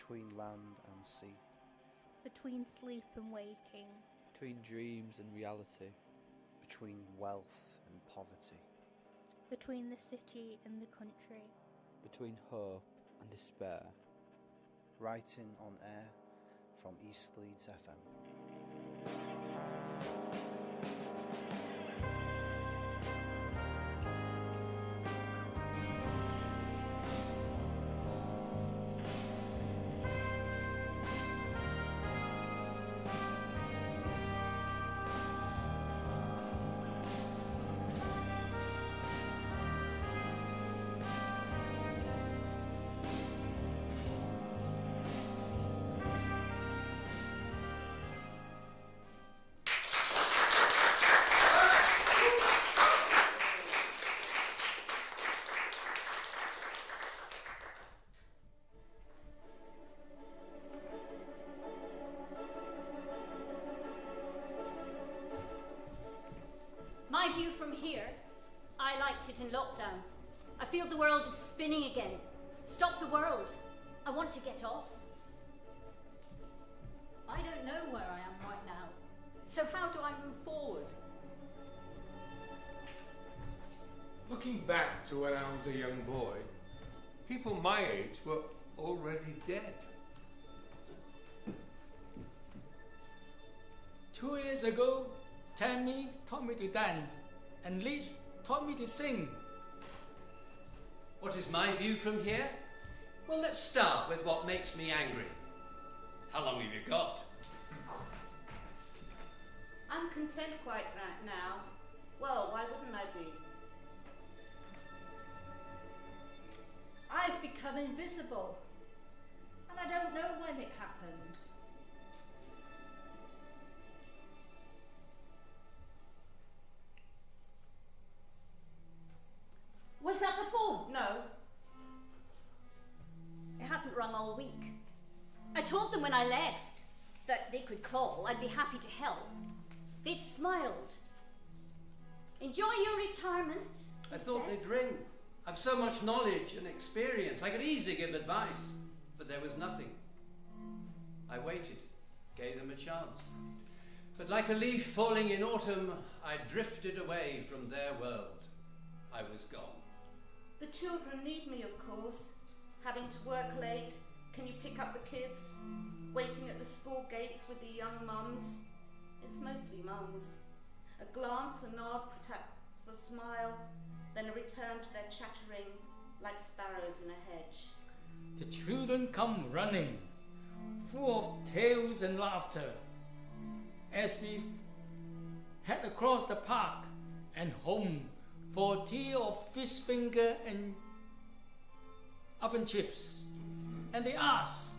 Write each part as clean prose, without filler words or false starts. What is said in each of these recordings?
between land and sea, between sleep and waking, between dreams and reality, between wealth and poverty, between the city and the country, between hope and despair. Writing on air from East Leeds FM. My view from here, I liked it in lockdown. I feel the world is spinning again. Stop the world. I want to get off. I don't know where I am right now. So how do I move forward? Looking back to when I was a young boy, people my age were already dead. 2 years ago, Tammy taught me to dance, and Liz taught me to sing. What is my view from here? Well, let's start with what makes me angry. How long have you got? I'm content quite right now. Well, why wouldn't I be? I've become invisible, and I don't know when it happened. Was that the phone? No. It hasn't rung all week. I told them when I left that they could call. I'd be happy to help. They'd smiled. Enjoy your retirement. I thought they'd ring. I've so much knowledge and experience. I could easily give advice, but there was nothing. I waited, gave them a chance. But like a leaf falling in autumn, I drifted away from their world. I was gone. The children need me, of course. Having to work late, can you pick up the kids? Waiting at the school gates with the young mums. It's mostly mums. A glance, a nod protects a smile, then a return to their chattering like sparrows in a hedge. The children come running, full of tales and laughter, as we head across the park and home for tea of fish finger and oven chips. And they ask,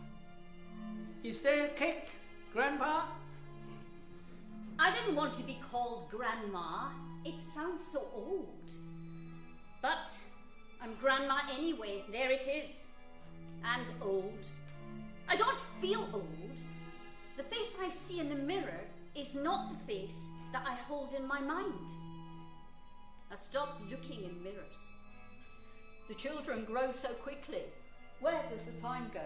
"Is there cake, Grandpa?" I didn't want to be called Grandma. It sounds so old. But I'm Grandma anyway. There it is. And old. I don't feel old. The face I see in the mirror is not the face that I hold in my mind. I stopped looking in mirrors. The children grow so quickly. Where does the time go?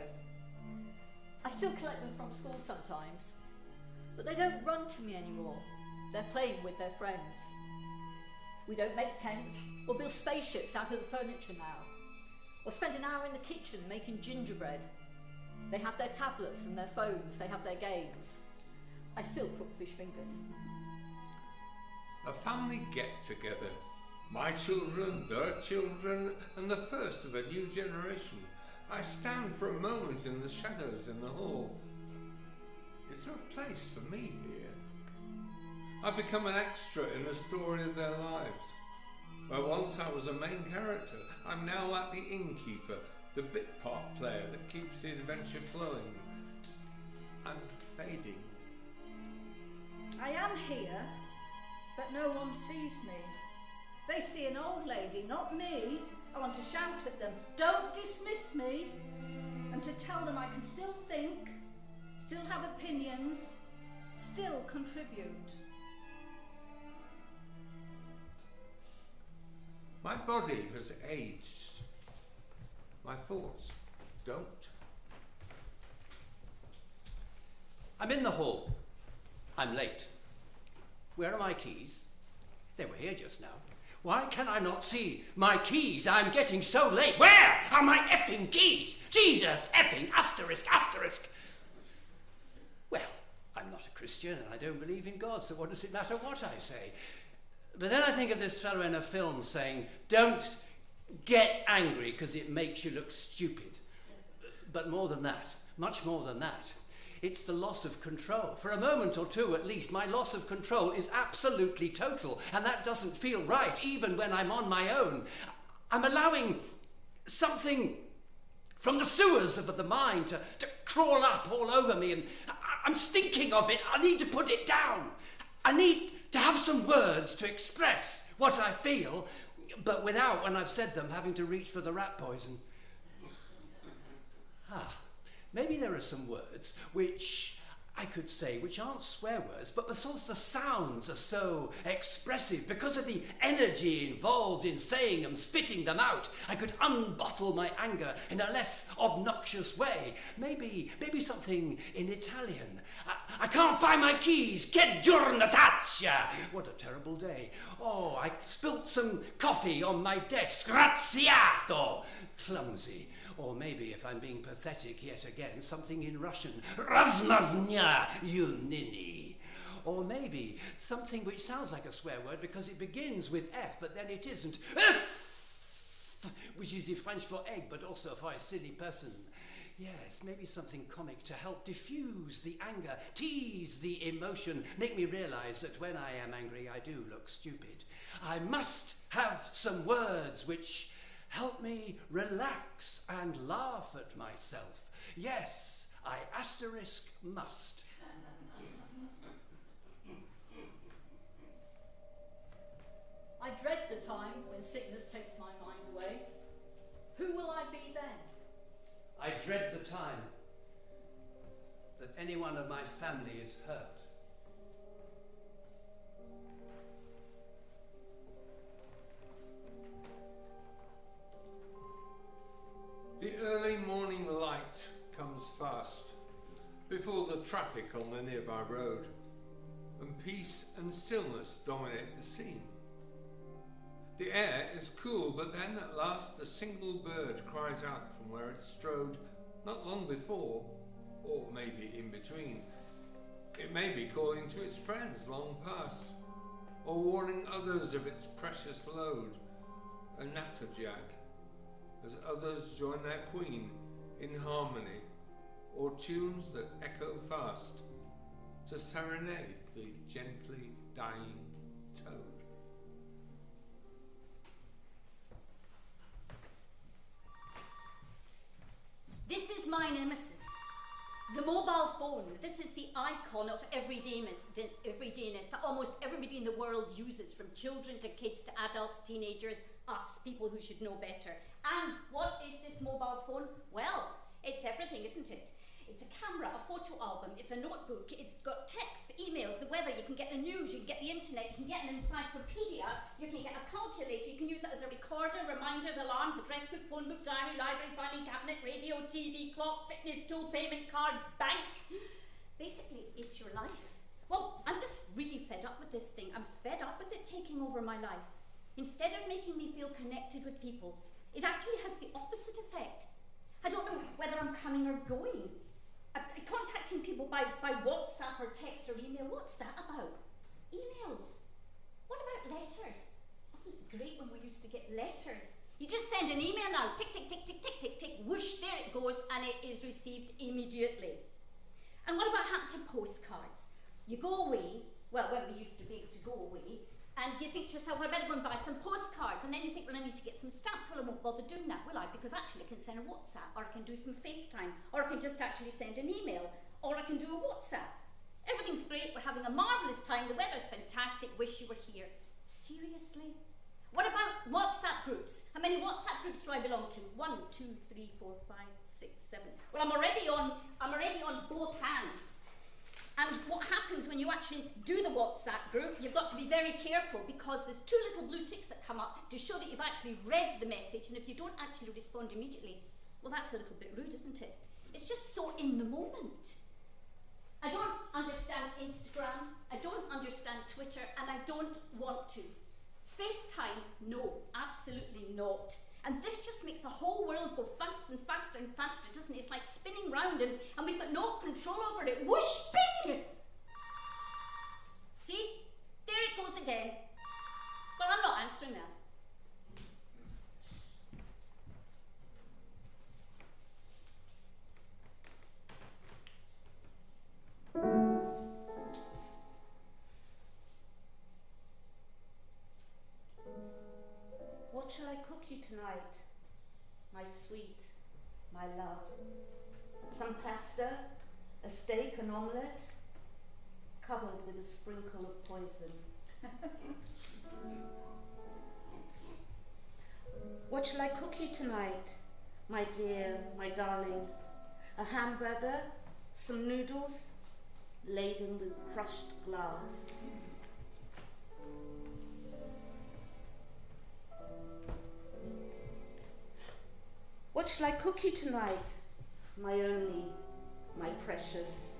I still collect them from school sometimes, but they don't run to me anymore. They're playing with their friends. We don't make tents or build spaceships out of the furniture now, or spend an hour in the kitchen making gingerbread. They have their tablets and their phones, they have their games. I still cook fish fingers. A family get-together. My children, their children, and the first of a new generation. I stand for a moment in the shadows in the hall. Is there a place for me here? I've become an extra in the story of their lives. Where once I was a main character, I'm now like the innkeeper, the bit part player that keeps the adventure flowing. I'm fading. I am here, but no one sees me. They see an old lady, not me. I want to shout at them, "Don't dismiss me!" and to tell them I can still think, still have opinions, still contribute. My body has aged. My thoughts don't. I'm in the hall. I'm late. Where are my keys? They were here just now. Why can I not see my keys? I'm getting so late. Where are my effing keys? Jesus effing asterisk asterisk. Well, I'm not a Christian and I don't believe in God, so what does it matter what I say? But then I think of this fellow in a film saying, don't get angry because it makes you look stupid. But more than that, much more than that, it's the loss of control. For a moment or two at least, my loss of control is absolutely total, and that doesn't feel right, even when I'm on my own. I'm allowing something from the sewers of the mind to crawl up all over me, and I'm stinking of it. I need to put it down. I need to have some words to express what I feel, but without, when I've said them, having to reach for the rat poison. Maybe there are some words which I could say which aren't swear words, but because the sounds are so expressive, because of the energy involved in saying them, spitting them out, I could unbottle my anger in a less obnoxious way. Maybe something in Italian. I can't find my keys. Che giornataccia. What a terrible day. Oh, I spilt some coffee on my desk. Graziato. Clumsy. Or maybe, if I'm being pathetic yet again, something in Russian. Razmaznya yunini. Or maybe something which sounds like a swear word because it begins with F, but then it isn't. F, which is French for egg, but also for a silly person. Yes, maybe something comic to help diffuse the anger, tease the emotion, make me realize that when I am angry, I do look stupid. I must have some words which help me relax and laugh at myself. Yes, I asterisk must. I dread the time when sickness takes my mind away. Who will I be then? I dread the time that any one of my family is hurt. The early morning light comes fast, before the traffic on the nearby road, and peace and stillness dominate the scene. The air is cool, but then at last a single bird cries out from where it strode not long before, or maybe in between. It may be calling to its friends long past, or warning others of its precious load, a natterjack, as others join their queen in harmony, or tunes that echo fast to serenade the gently dying toad. This is my nemesis, the mobile phone. This is the icon of everydayness that almost everybody in the world uses, from children to kids to adults, teenagers, us, people who should know better. And what is this mobile phone? Well, it's everything, isn't it? It's a camera, a photo album, it's a notebook, it's got texts, emails, the weather, you can get the news, you can get the internet, you can get an encyclopedia, you can get a calculator, you can use it as a recorder, reminders, alarms, address book, phone book, diary, library, filing cabinet, radio, TV, clock, fitness tool, payment card, bank. Basically, it's your life. Well, I'm just really fed up with this thing. I'm fed up with it taking over my life. Instead of making me feel connected with people, it actually has the opposite effect. I don't know whether I'm coming or going. Contacting people by WhatsApp or text or email, what's that about? Emails. What about letters? Wasn't it great when we used to get letters? You just send an email now, tick, tick, tick, tick, tick, tick, tick, whoosh, there it goes, and it is received immediately. And what about happened to postcards? You go away, well, when we used to be able to go away, and you think to yourself, well, I better go and buy some postcards. And then you think, well, I need to get some stamps. Well, I won't bother doing that, will I? Because actually I can send a WhatsApp, or I can do some FaceTime, or I can just actually send an email, or I can do a WhatsApp. Everything's great. We're having a marvellous time. The weather's fantastic. Wish you were here. Seriously? What about WhatsApp groups? How many WhatsApp groups do I belong to? 1, 2, 3, 4, 5, 6, 7. Well, I'm already on both hands. And what happens when you actually do the WhatsApp group, you've got to be very careful, because there's 2 little blue ticks that come up to show that you've actually read the message, and if you don't actually respond immediately, well, that's a little bit rude, isn't it? It's just so in the moment. I don't understand Instagram, I don't understand Twitter, and I don't want to. FaceTime, no, absolutely not. And this just makes the whole world go fast and faster and faster, doesn't it? It's like spinning round and we've got no control over it. Whoosh, bing! See? There it goes again. But I'm not answering that. What shall I cook you tonight, my sweet, my love? Some pasta, a steak, an omelette, covered with a sprinkle of poison. What shall I cook you tonight, my dear, my darling? A hamburger, some noodles, laden with crushed glass. What shall I cook you tonight, my only, my precious?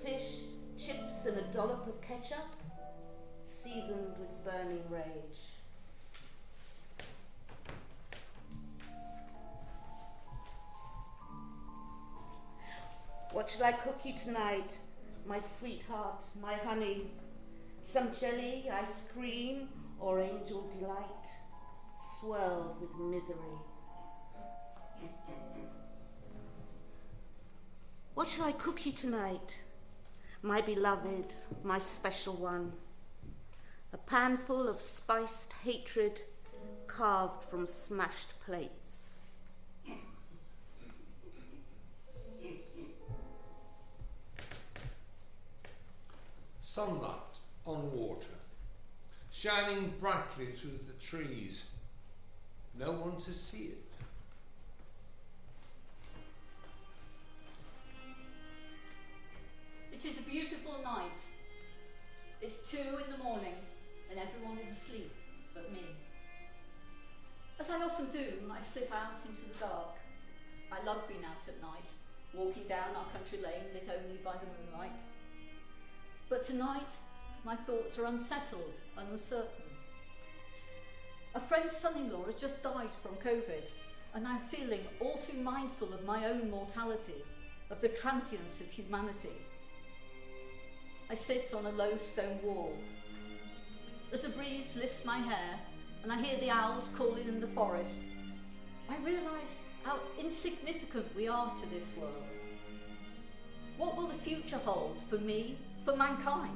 Fish, chips and a dollop of ketchup, seasoned with burning rage. What shall I cook you tonight, my sweetheart, my honey? Some jelly, ice cream, or angel delight, swirled with misery. What shall I cook you tonight, my beloved, my special one? A pan full of spiced hatred carved from smashed plates. Sunlight on water, shining brightly through the trees. No one to see it. It is a beautiful night. It's 2 in the morning and everyone is asleep but me. As I often do, I slip out into the dark. I love being out at night, walking down our country lane lit only by the moonlight. But tonight, my thoughts are unsettled and uncertain. A friend's son-in-law has just died from COVID, and I'm feeling all too mindful of my own mortality, of the transience of humanity. I sit on a low stone wall. As a breeze lifts my hair and I hear the owls calling in the forest, I realise how insignificant we are to this world. What will the future hold for me, for mankind?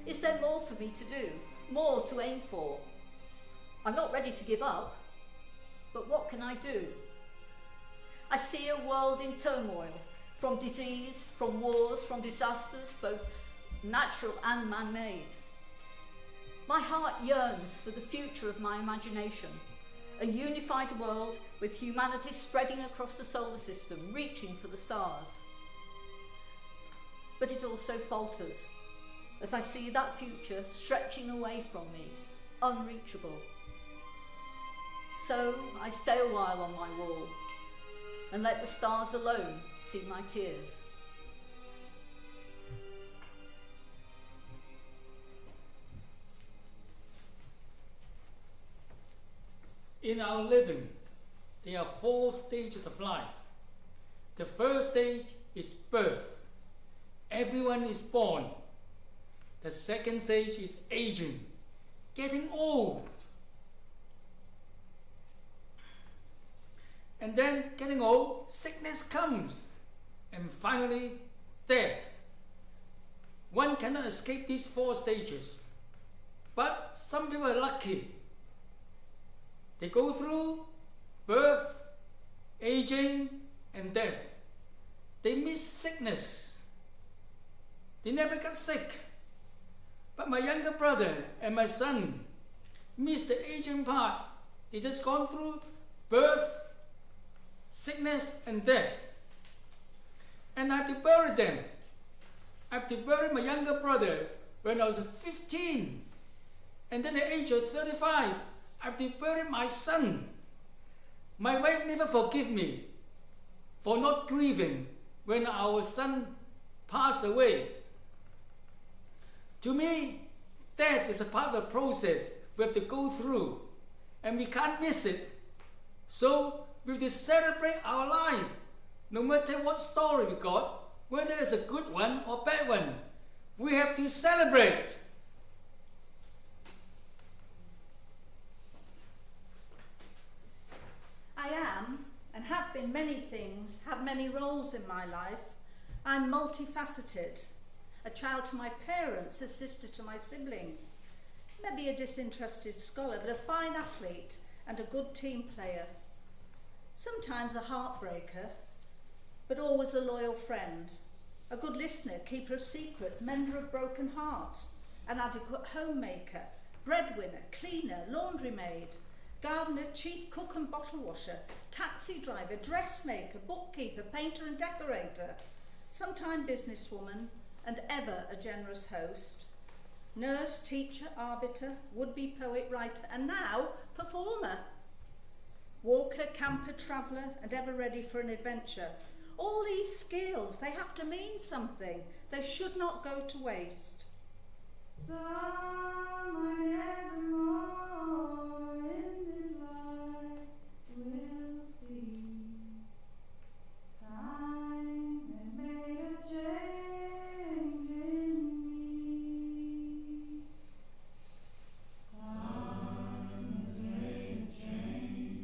Is there more for me to do, more to aim for? I'm not ready to give up, but what can I do? I see a world in turmoil, from disease, from wars, from disasters, both natural and man-made. My heart yearns for the future of my imagination, a unified world with humanity spreading across the solar system, reaching for the stars. But it also falters as I see that future stretching away from me, unreachable. So I stay a while on my wall and let the stars alone see my tears. In our living, there are 4 stages of life. The first stage is birth. Everyone is born. The second stage is aging, getting old. And then getting old, sickness comes. And finally, death. One cannot escape these 4 stages. But some people are lucky. They go through birth, aging, and death. They miss sickness. They never got sick. But my younger brother and my son missed the aging part. They just gone through birth, sickness, and death. And I have to bury them. I have to bury my younger brother when I was 15. And then at the age of 35, I have to bury my son. My wife never forgive me for not grieving when our son pass away. To me, death is a part of the process we have to go through, and we can't miss it. So we have to celebrate our life, no matter what story we got, whether it's a good one or bad one. We have to celebrate. I am, and have been many things, have many roles in my life. I'm multifaceted. A child to my parents, a sister to my siblings. Maybe a disinterested scholar, but a fine athlete and a good team player. Sometimes a heartbreaker, but always a loyal friend. A good listener, keeper of secrets, mender of broken hearts. An adequate homemaker, breadwinner, cleaner, laundry maid, gardener, chief cook and bottle washer, taxi driver, dressmaker, bookkeeper, painter and decorator. Sometime businesswoman, and ever a generous host. Nurse, teacher, arbiter, would-be poet, writer, and now performer. Walker, camper, traveller, and ever ready for an adventure. All these skills, they have to mean something. They should not go to waste. Someone evermore in this life will see. Time has made a change in me. Time has made a change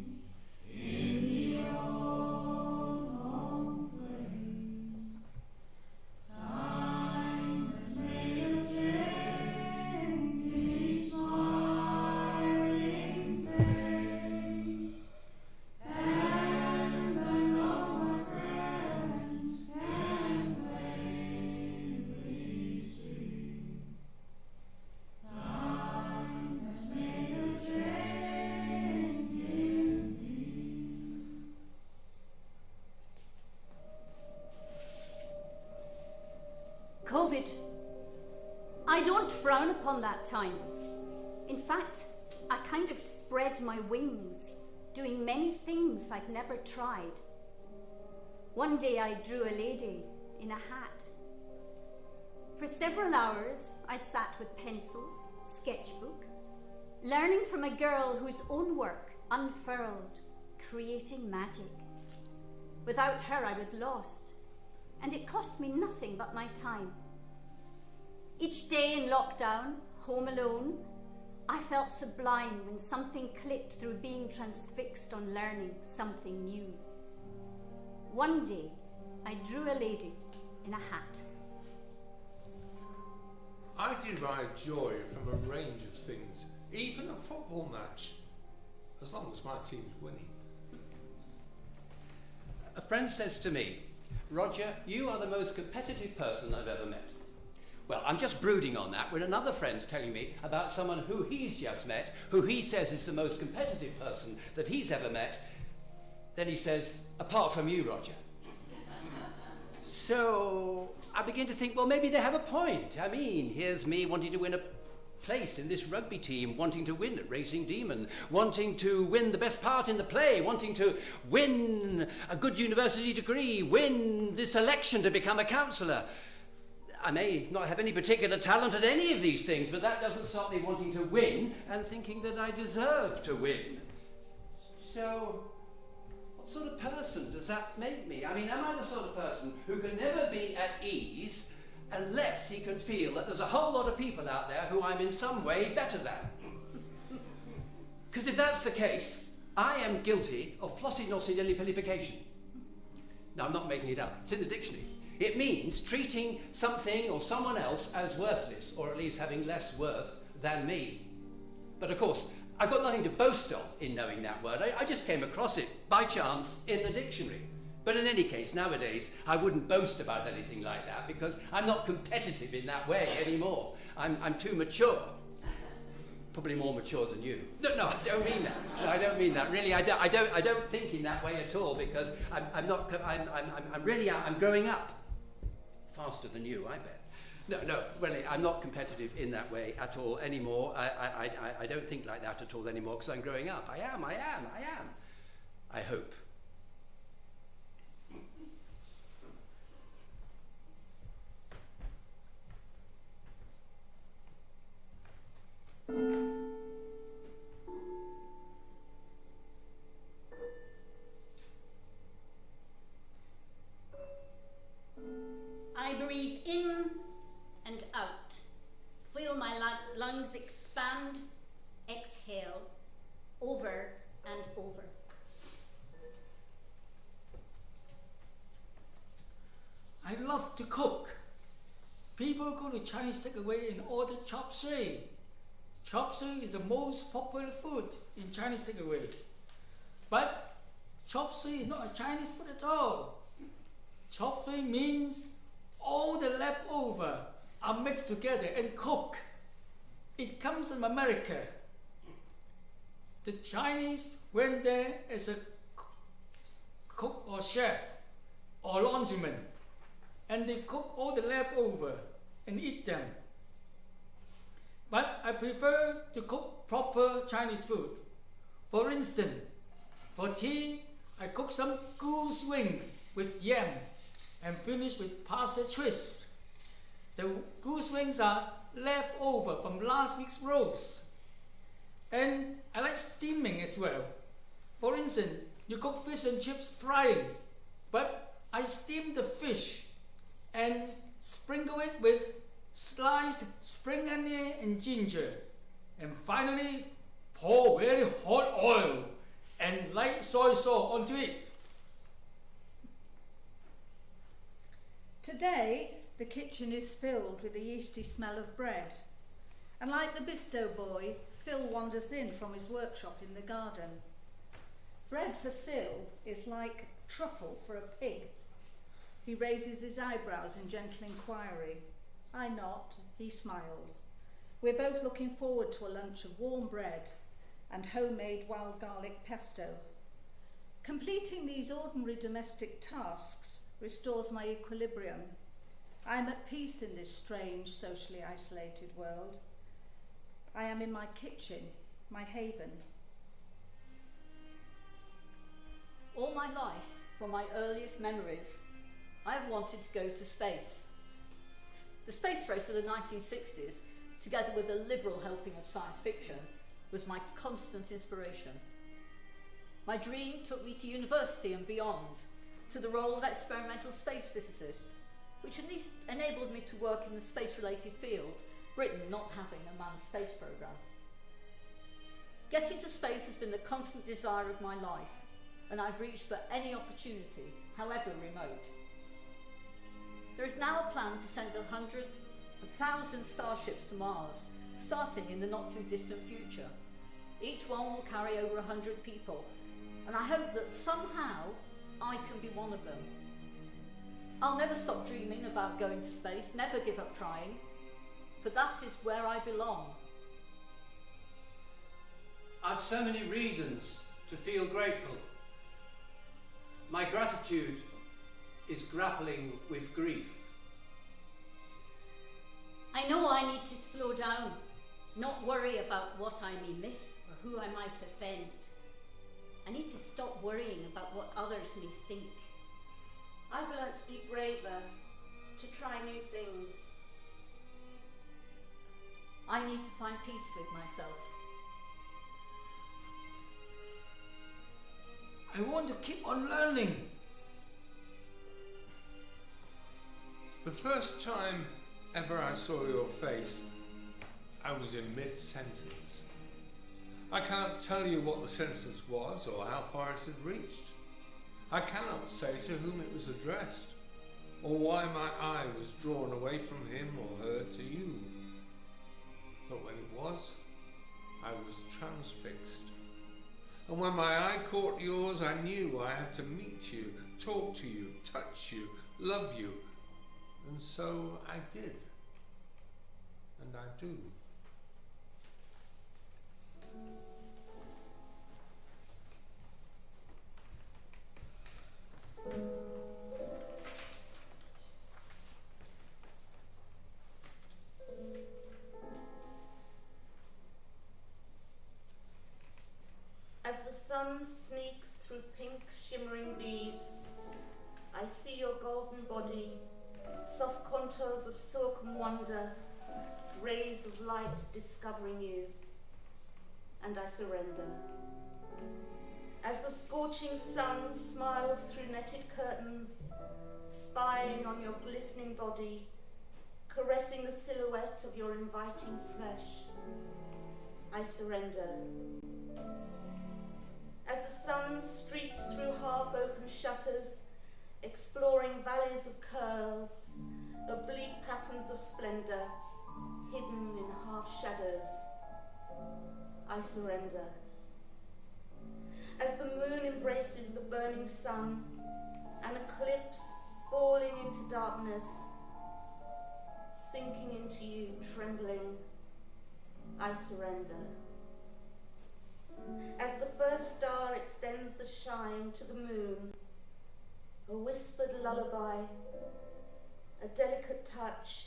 in the old home place. Time has made a change in each smiling face. And I know my friends can plainly see. Time has made a change in me. COVID. I don't frown upon that time. In fact, I kind of spread my wings, doing many things I'd never tried. One day I drew a lady in a hat. For several hours I sat with pencils, sketchbook, learning from a girl whose own work unfurled, creating magic. Without her I was lost, and it cost me nothing but my time. Each day in lockdown, home alone, I felt sublime when something clicked through being transfixed on learning something new. One day, I drew a lady in a hat. I derive joy from a range of things, even a football match, as long as my team's winning. A friend says to me, Roger, you are the most competitive person I've ever met. Well, I'm just brooding on that when another friend's telling me about someone who he's just met, who he says is the most competitive person that he's ever met. Then he says, apart from you, Roger. So I begin to think, well, maybe they have a point. I mean, here's me wanting to win a place in this rugby team, wanting to win at Racing Demon, wanting to win the best part in the play, wanting to win a good university degree, win this election to become a councillor. I may not have any particular talent at any of these things, but that doesn't stop me wanting to win and thinking that I deserve to win. So, what sort of person does that make me? I mean, am I the sort of person who can never be at ease unless he can feel that there's a whole lot of people out there who I'm in some way better than? Because if that's the case, I am guilty of flossy-nossy-nilly-pillification. Now, I'm not making it up. It's in the dictionary. It means treating something or someone else as worthless, or at least having less worth than me. But of course, I've got nothing to boast of in knowing that word. I just came across it by chance in the dictionary. But in any case, nowadays, I wouldn't boast about anything like that because I'm not competitive in that way anymore. I'm too mature. Probably more mature than you. No, I don't mean that. No, I don't mean that. Really, I don't think in that way at all because I'm growing up. Faster than you, I bet. No, really, I'm not competitive in that way at all anymore. I don't think like that at all anymore because I'm growing up. I am. I hope. I breathe in and out. Feel my lungs expand. Exhale. Over and over. I love to cook. People go to Chinese takeaway and order chop suey. Chop suey is the most popular food in Chinese takeaway. But chop suey is not a Chinese food at all. Chop suey means all the leftover are mixed together and cooked. It comes from America. The Chinese went there as a cook or chef or laundryman, and they cook all the leftover and eat them. But I prefer to cook proper Chinese food. For instance, for tea, I cook some goose wing with yam and finish with pasta twist. The goose wings are left over from last week's roast. And I like steaming as well. For instance, you cook fish and chips frying, but I steam the fish and sprinkle it with sliced spring onion and ginger. And finally, pour very hot oil and light soy sauce onto it. Today, the kitchen is filled with the yeasty smell of bread. And like the Bisto boy, Phil wanders in from his workshop in the garden. Bread for Phil is like truffle for a pig. He raises his eyebrows in gentle inquiry. I nod, he smiles. We're both looking forward to a lunch of warm bread and homemade wild garlic pesto. Completing these ordinary domestic tasks restores my equilibrium. I am at peace in this strange, socially isolated world. I am in my kitchen, my haven. All my life, from my earliest memories, I have wanted to go to space. The space race of the 1960s, together with a liberal helping of science fiction, was my constant inspiration. My dream took me to university and beyond, to the role of experimental space physicist, which at least enabled me to work in the space-related field, Britain not having a manned space programme. Getting to space has been the constant desire of my life, and I've reached for any opportunity, however remote. There is now a plan to send 100,000 starships to Mars, starting in the not-too-distant future. Each one will carry over 100 people, and I hope that somehow I can be one of them. I'll never stop dreaming about going to space, never give up trying, for that is where I belong. I've so many reasons to feel grateful. My gratitude is grappling with grief. I know I need to slow down, not worry about what I may miss or who I might offend. I need to stop worrying about what others may think. I've learnt to be braver, to try new things. I need to find peace with myself. I want to keep on learning. The first time ever I saw your face, I was in mid-sentence. I can't tell you what the sentence was or how far it had reached. I cannot say to whom it was addressed, or why my eye was drawn away from him or her to you. But when it was, I was transfixed. And when my eye caught yours, I knew I had to meet you, talk to you, touch you, love you. And so I did. And I do. As the sun sneaks through pink shimmering beads, I see your golden body, soft contours of silk and wonder, rays of light discovering you, and I surrender. As the scorching sun smiles through netted curtains, spying on your glistening body, caressing the silhouette of your inviting flesh, I surrender. As the sun streaks through half-open shutters, exploring valleys of curls, oblique patterns of splendor, hidden in half-shadows, I surrender. As the moon embraces the burning sun, an eclipse falling into darkness, sinking into you, trembling, I surrender. As the first star extends the shine to the moon, a whispered lullaby, a delicate touch,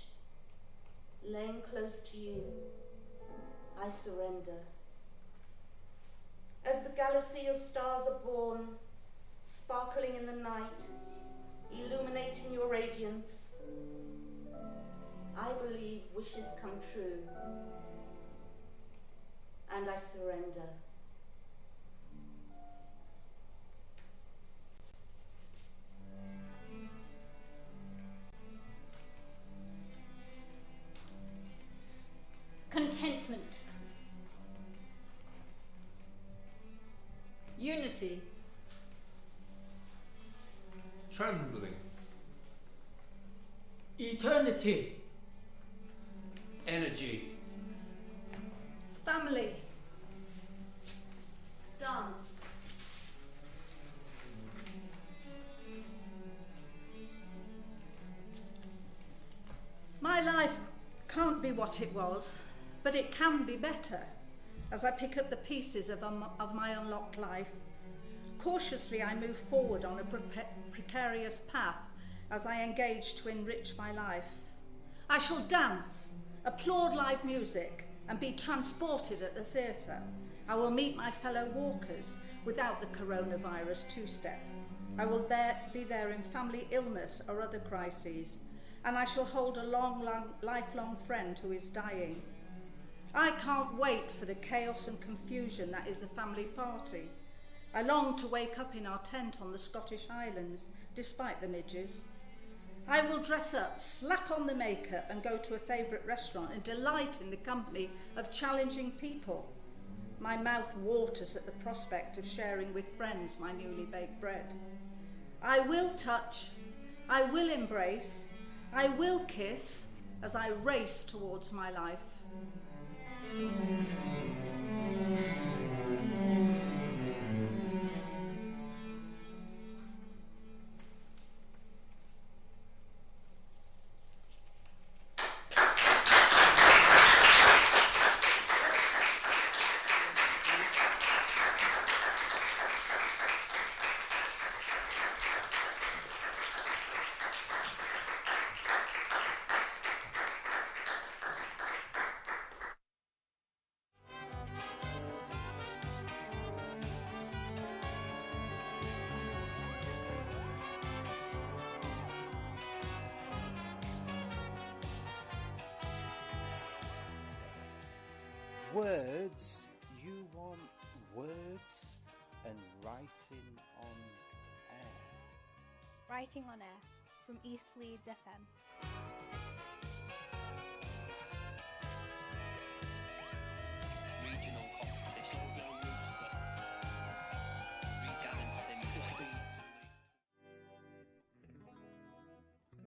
laying close to you, I surrender. As the galaxy of stars are born, sparkling in the night, illuminating your radiance, I believe wishes come true, and I surrender. Contentment. Unity. Trembling. Eternity. Energy. Family. Dance. My life can't be what it was, but it can be better as I pick up the pieces of my unlocked life. Cautiously, I move forward on a precarious path as I engage to enrich my life. I shall dance, applaud live music, and be transported at the theatre. I will meet my fellow walkers without the coronavirus two-step. I will be there in family illness or other crises, and I shall hold a lifelong friend who is dying. I can't wait for the chaos and confusion that is a family party. I long to wake up in our tent on the Scottish Highlands, despite the midges. I will dress up, slap on the makeup, and go to a favourite restaurant and delight in the company of challenging people. My mouth waters at the prospect of sharing with friends my newly baked bread. I will touch, I will embrace, I will kiss as I race towards my life. Words, you want words and writing on air. Writing on Air from East Leeds FM.